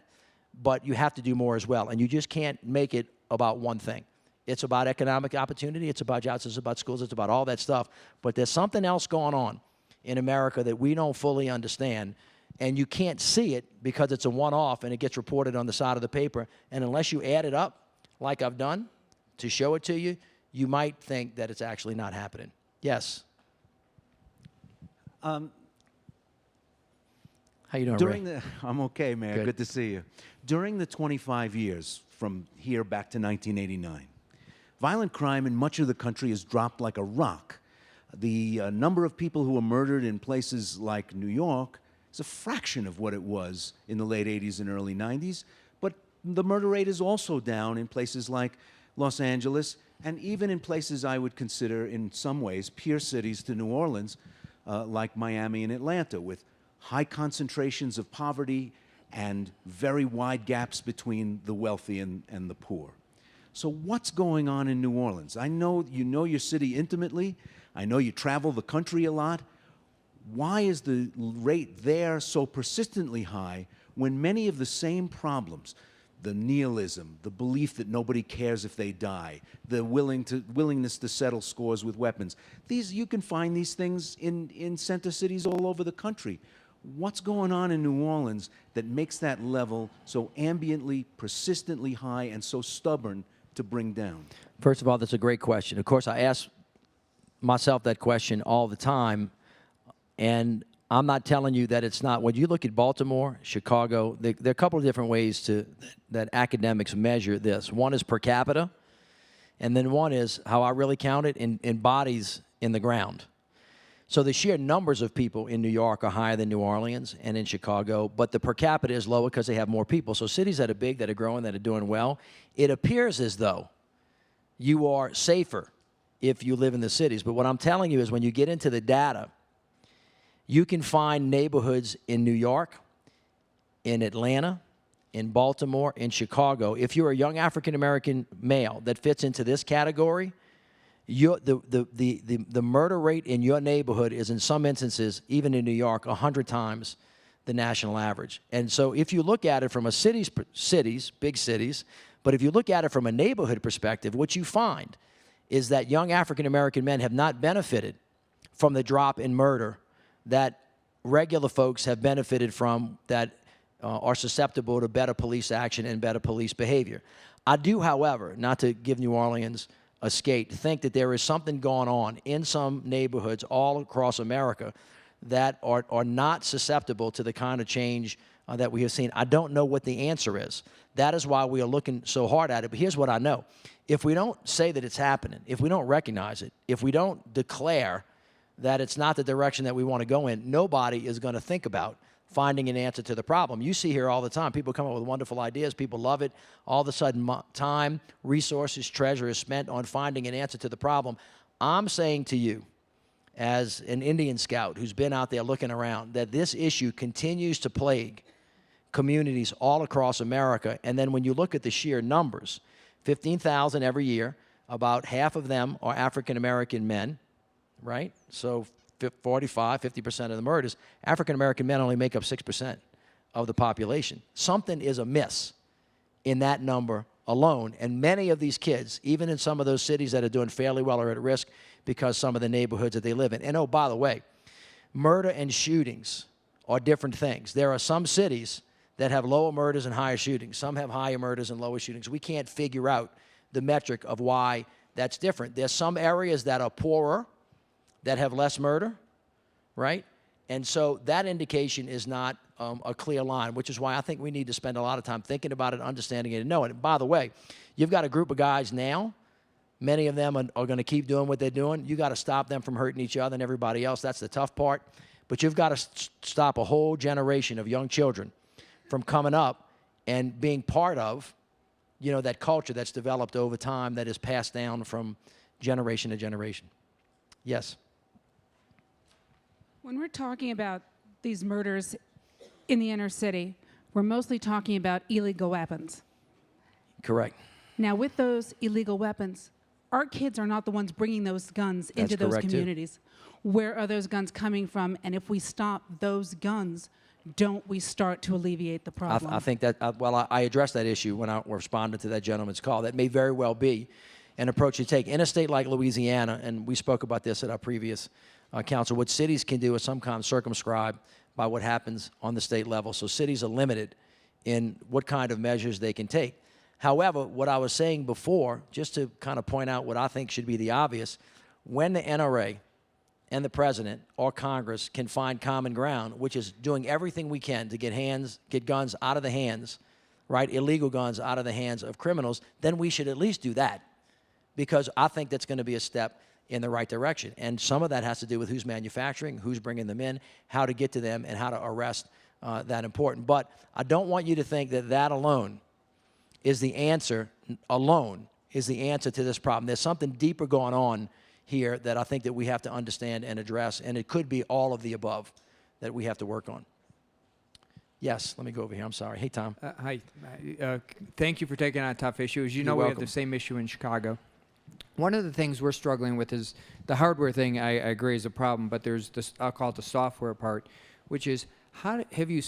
but you have to do more as well. And you just can't make it about one thing. It's about economic opportunity. It's about jobs. It's about schools. It's about all that stuff. But there's something else going on in America that we don't fully understand. And you can't see it because it's a one-off and it gets reported on the side of the paper. And unless you add it up, like I've done, to show it to you, you might think that it's actually not happening. Yes? How you doing, Ray? I'm okay, Mayor. Good to see you. During the 25 years from here back to 1989, violent crime in much of the country has dropped like a rock. The number of people who were murdered in places like New York is a fraction of what it was in the late 80s and early 90s, but the murder rate is also down in places like Los Angeles and even in places I would consider in some ways peer cities to New Orleans, like Miami and Atlanta, with high concentrations of poverty and very wide gaps between the wealthy and the poor. So what's going on in New Orleans? I know you know your city intimately. I know you travel the country a lot. Why is the rate there so persistently high when many of the same problems, the nihilism, the belief that nobody cares if they die, the willingness to settle scores with weapons, you can find these things in center cities all over the country. What's going on in New Orleans that makes that level so ambiently, persistently high and so stubborn to bring down? First of all, that's a great question. Of course, I ask myself that question all the time, and I'm not telling you that it's not. When you look at Baltimore, Chicago, there are a couple of different ways that academics measure this. One is per capita, and then one is, how I really count it, in bodies in the ground. So the sheer numbers of people in New York are higher than New Orleans and in Chicago, but the per capita is lower because they have more people. So cities that are big, that are growing, that are doing well, it appears as though you are safer if you live in the cities. But what I'm telling you is when you get into the data, you can find neighborhoods in New York, in Atlanta, in Baltimore, in Chicago. If you're a young African-American male that fits into this category, the murder rate in your neighborhood is in some instances, even in New York, 100 times the national average. And so if you look at it from a cities, big cities, but if you look at it from a neighborhood perspective, what you find is that young African-American men have not benefited from the drop in murder that regular folks have benefited from, that are susceptible to better police action and better police behavior. I do, however, not to give New Orleans a skate, think that there is something going on in some neighborhoods all across America that are not susceptible to the kind of change that we have seen. I don't know what the answer is. That is why we are looking so hard at it. But here's what I know. If we don't say that it's happening, if we don't recognize it, if we don't declare that it's not the direction that we want to go in, nobody is going to think about finding an answer to the problem. You see here all the time, people come up with wonderful ideas, people love it. All of a sudden, time, resources, treasure is spent on finding an answer to the problem. I'm saying to you, as an Indian scout who's been out there looking around, that this issue continues to plague communities all across America. And then when you look at the sheer numbers, 15,000 every year, about half of them are African-American men, right? So 50% of the murders, African-American men only make up 6% of the population. Something is amiss in that number alone. And many of these kids, even in some of those cities that are doing fairly well, are at risk because some of the neighborhoods that they live in. And oh, by the way, murder and shootings are different things. There are some cities that have lower murders and higher shootings. Some have higher murders and lower shootings. We can't figure out the metric of why that's different. There's some areas that are poorer that have less murder, right? And so that indication is not a clear line, which is why I think we need to spend a lot of time thinking about it, understanding it, and knowing it. By the way, you've got a group of guys now. Many of them are going to keep doing what they're doing. You got to stop them from hurting each other and everybody else. That's the tough part. But you've got to stop a whole generation of young children from coming up and being part of, you know, that culture that's developed over time that is passed down from generation to generation. Yes? When we're talking about these murders in the inner city, we're mostly talking about illegal weapons. Correct. Now, with those illegal weapons, our kids are not the ones bringing those guns into those correct, too. communities. Where are those guns coming from? And if we stop those guns, don't we start to alleviate the problem? I think that, I addressed that issue when I responded to that gentleman's call. That may very well be an approach to take. In a state like Louisiana, and we spoke about this at our previous council, what cities can do is sometimes circumscribe by what happens on the state level. So cities are limited in what kind of measures they can take. However, what I was saying before, just to kind of point out what I think should be the obvious, when the NRA and the president or Congress can find common ground, which is doing everything we can to get guns out of the hands, right, illegal guns out of the hands of criminals, then we should at least do that, because I think that's going to be a step in the right direction. And some of that has to do with who's manufacturing, who's bringing them in, how to get to them, and how to arrest that important. But I don't want you to think that that alone is the answer to this problem. There's something deeper going on here that I think that we have to understand and address, and it could be all of the above that we have to work on. Yes, let me go over here. I'm sorry. Hey, Tom. Hi. Thank you for taking on a tough issue. As you know, we have the same issue in Chicago. One of the things we're struggling with is the hardware thing. I agree is a problem, but there's this, I'll call it the software part, which is have you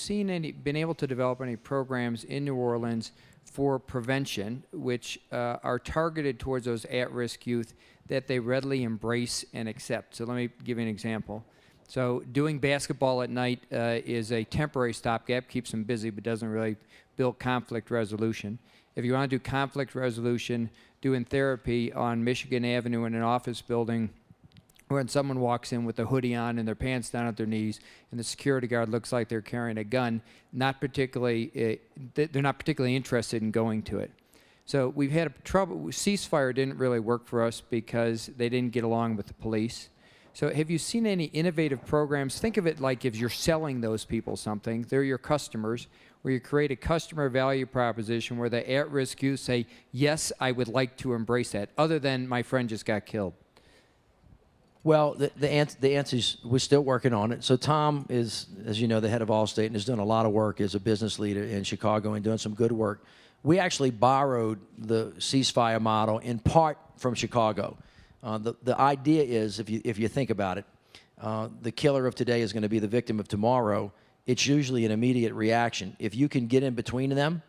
been able to develop any programs in New Orleans for prevention, which are targeted towards those at-risk youth that they readily embrace and accept? So let me give you an example. So doing basketball at night is a temporary stopgap, keeps them busy, but doesn't really build conflict resolution. If you want to do conflict resolution, doing therapy on Michigan Avenue in an office building, when someone walks in with a hoodie on and their pants down at their knees, and the security guard looks like they're carrying a gun, they're not particularly interested in going to it. So we've had trouble. Ceasefire didn't really work for us because they didn't get along with the police. So have you seen any innovative programs? Think of it like if you're selling those people something, they're your customers, where you create a customer value proposition where the at-risk youth say, yes, I would like to embrace that, other than my friend just got killed. Well, the answer is we're still working on it. So Tom is, as you know, the head of Allstate and is doing a lot of work as a business leader in Chicago and doing some good work. We actually borrowed the ceasefire model in part from Chicago. The idea is, if you think about it, the killer of today is going to be the victim of tomorrow. It's usually an immediate reaction. If you can get in between them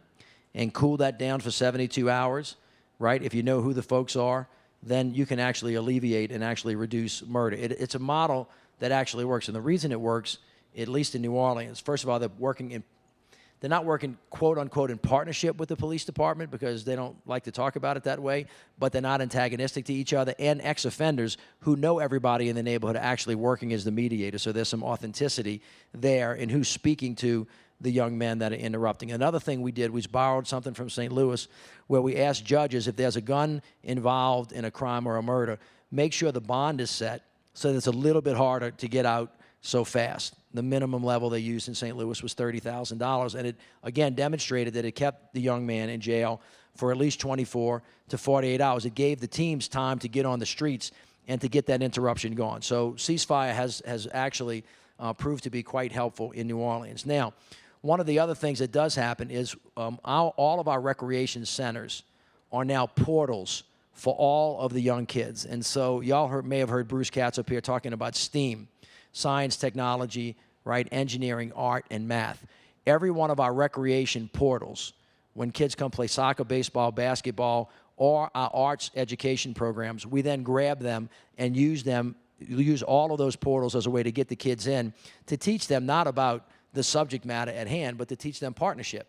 and cool that down for 72 hours, right, if you know who the folks are, then you can actually alleviate and actually reduce murder. It's a model that actually works. And the reason it works, at least in New Orleans, first of all, they're not working, quote unquote, in partnership with the police department because they don't like to talk about it that way, but they're not antagonistic to each other, and ex-offenders who know everybody in the neighborhood are actually working as the mediator. So there's some authenticity there in who's speaking to the young men that are interrupting. Another thing we did was borrowed something from St. Louis where we asked judges if there's a gun involved in a crime or a murder, make sure the bond is set so that it's a little bit harder to get out so fast. The minimum level they used in St. Louis was $30,000, and it, again, demonstrated that it kept the young man in jail for at least 24 to 48 hours. It gave the teams time to get on the streets and to get that interruption gone. So ceasefire has actually proved to be quite helpful in New Orleans. Now, one of the other things that does happen is all of our recreation centers are now portals for all of the young kids. And so y'all may have heard Bruce Katz up here talking about STEAM, science, technology, right, engineering, art, and math. Every one of our recreation portals, when kids come play soccer, baseball, basketball, or our arts education programs, we then grab them and use all of those portals as a way to get the kids in, to teach them not about the subject matter at hand, but to teach them partnership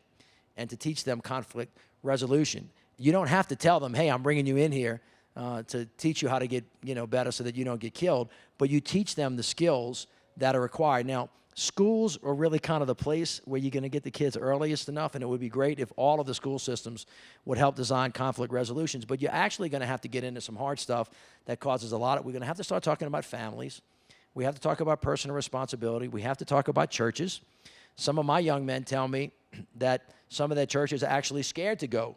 and to teach them conflict resolution. You don't have to tell them, hey, I'm bringing you in here to teach you how to get better so that you don't get killed, but you teach them the skills that are required. Now, schools are really kind of the place where you're going to get the kids earliest enough, and it would be great if all of the school systems would help design conflict resolutions, but you're actually going to have to get into some hard stuff that causes a lot of, we're going to have to start talking about families. We have to talk about personal responsibility. We have to talk about churches. Some of my young men tell me that some of their churches are actually scared to go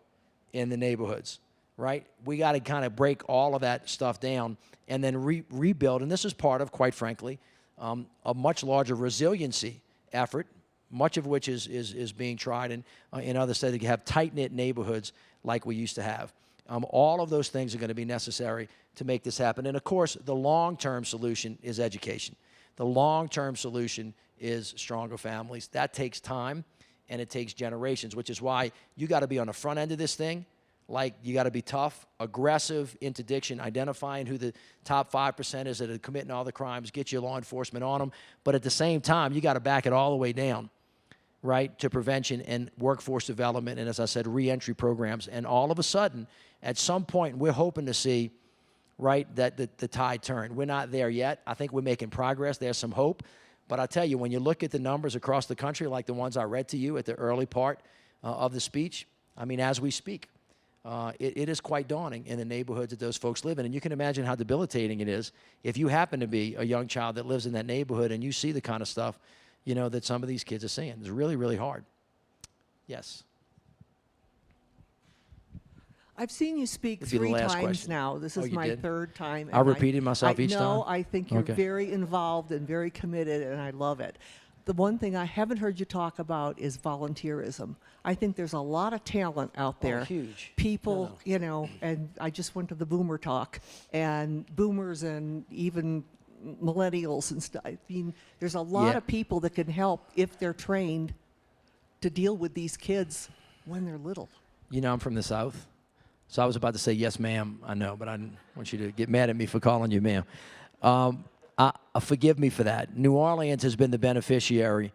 in the neighborhoods, right? We got to kind of break all of that stuff down and then rebuild. And this is part of, quite frankly, a much larger resiliency effort, much of which is being tried in other states to have tight-knit neighborhoods like we used to have. All of those things are going to be necessary to make this happen. And, of course, the long-term solution is education. The long-term solution is stronger families. That takes time, and it takes generations, which is why you got to be on the front end of this thing. Like, you got to be tough, aggressive, interdiction, identifying who the top 5% is that are committing all the crimes, get your law enforcement on them. But at the same time, you got to back it all the way down, right, to prevention and workforce development and, as I said, reentry programs. And all of a sudden, at some point, we're hoping to see, right, that the tide turn. We're not there yet. I think we're making progress. There's some hope. But I tell you, when you look at the numbers across the country, like the ones I read to you at the early part of the speech, I mean, as we speak, it is quite daunting in the neighborhoods that those folks live in. And you can imagine how debilitating it is if you happen to be a young child that lives in that neighborhood and you see the kind of stuff, that some of these kids are seeing. It's really, really hard. Yes. I've seen you speak Would be the 3 last times question. now. This Oh, is you my did? 3rd time. I repeated myself each time? No, I think you're Okay. very involved and very committed, and I love it. The one thing I haven't heard you talk about is volunteerism. I think there's a lot of talent out there. Huge. People, and I just went to the boomer talk, and boomers and even millennials and stuff. I mean, there's a lot Yeah. of people that can help if they're trained to deal with these kids when they're little. I'm from the South. So I was about to say, yes, ma'am, I know, but I didn't want you to get mad at me for calling you ma'am. Forgive me for that. New Orleans has been the beneficiary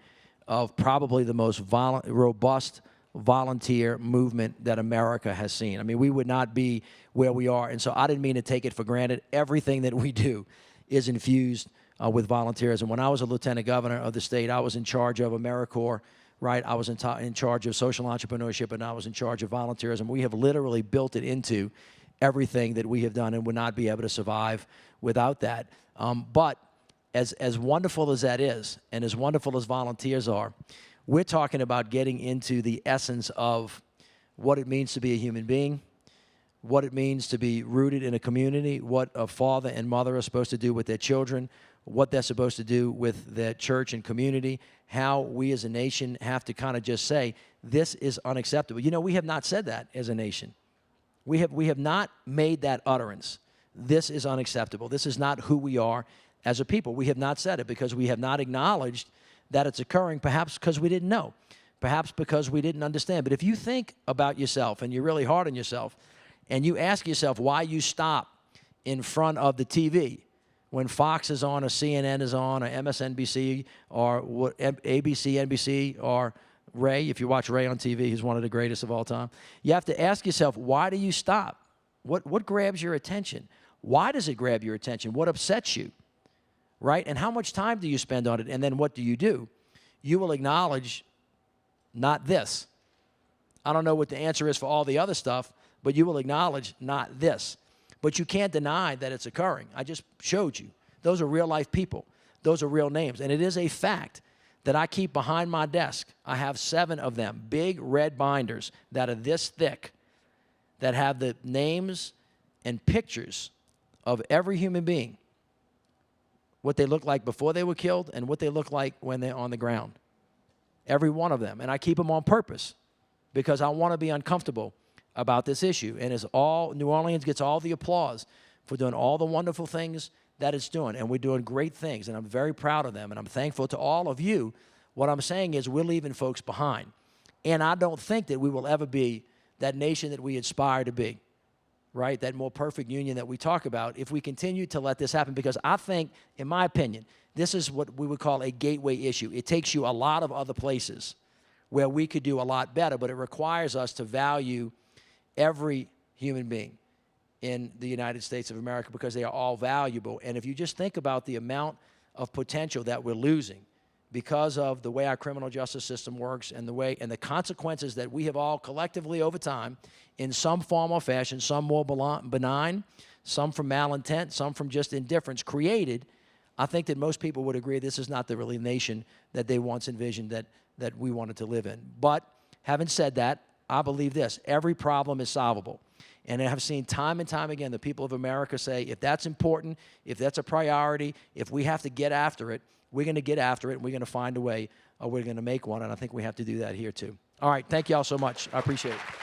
of probably the most robust volunteer movement that America has seen. I mean, we would not be where we are, and so I didn't mean to take it for granted. Everything that we do is infused with volunteerism. When I was a lieutenant governor of the state, I was in charge of AmeriCorps, right? I was in charge of social entrepreneurship, and I was in charge of volunteerism. We have literally built it into everything that we have done and would not be able to survive without that. But as wonderful as that is, and as wonderful as volunteers are, we're talking about getting into the essence of what it means to be a human being, what it means to be rooted in a community, what a father and mother are supposed to do with their children, what they're supposed to do with their church and community, how we as a nation have to kind of just say, this is unacceptable. We have not said that as a nation. We have not made that utterance. This is unacceptable. This is not who we are as a people. We have not said it because we have not acknowledged that it's occurring, perhaps because we didn't know, perhaps because we didn't understand. But if you think about yourself and you're really hard on yourself and you ask yourself why you stop in front of the TV when Fox is on or CNN is on or MSNBC or ABC, NBC or Ray, if you watch Ray on TV, he's one of the greatest of all time. You have to ask yourself, why do you stop? What grabs your attention? Why does it grab your attention? What upsets you? Right? And how much time do you spend on it? And then what do? You will acknowledge not this. I don't know what the answer is for all the other stuff, but you will acknowledge not this. But you can't deny that it's occurring. I just showed you. Those are real life people. those are real names. And it is a fact that I keep behind my desk. I have 7 of them, big red binders that are this thick, that have the names and pictures of every human being, what they look like before they were killed and what they look like when they're on the ground. Every one of them. And I keep them on purpose because I want to be uncomfortable about this issue. And as New Orleans gets all the applause for doing all the wonderful things that it's doing, and we're doing great things, and I'm very proud of them, and I'm thankful to all of you. What I'm saying is we're leaving folks behind. And I don't think that we will ever be that nation that we aspire to be, right? That more perfect union that we talk about if we continue to let this happen, because I think, in my opinion, this is what we would call a gateway issue. It takes you a lot of other places where we could do a lot better, but it requires us to value every human being in the United States of America because they are all valuable. And if you just think about the amount of potential that we're losing because of the way our criminal justice system works and the consequences that we have all collectively over time in some form or fashion, some more benign, some from malintent, some from just indifference created, I think that most people would agree this is not the really nation that they once envisioned that we wanted to live in. But having said that, I believe this: every problem is solvable. And I have seen time and time again the people of America say, if that's important, if that's a priority, if we have to get after it, we're going to get after it, and we're going to find a way, or we're going to make one, and I think we have to do that here too. All right, thank you all so much. I appreciate it.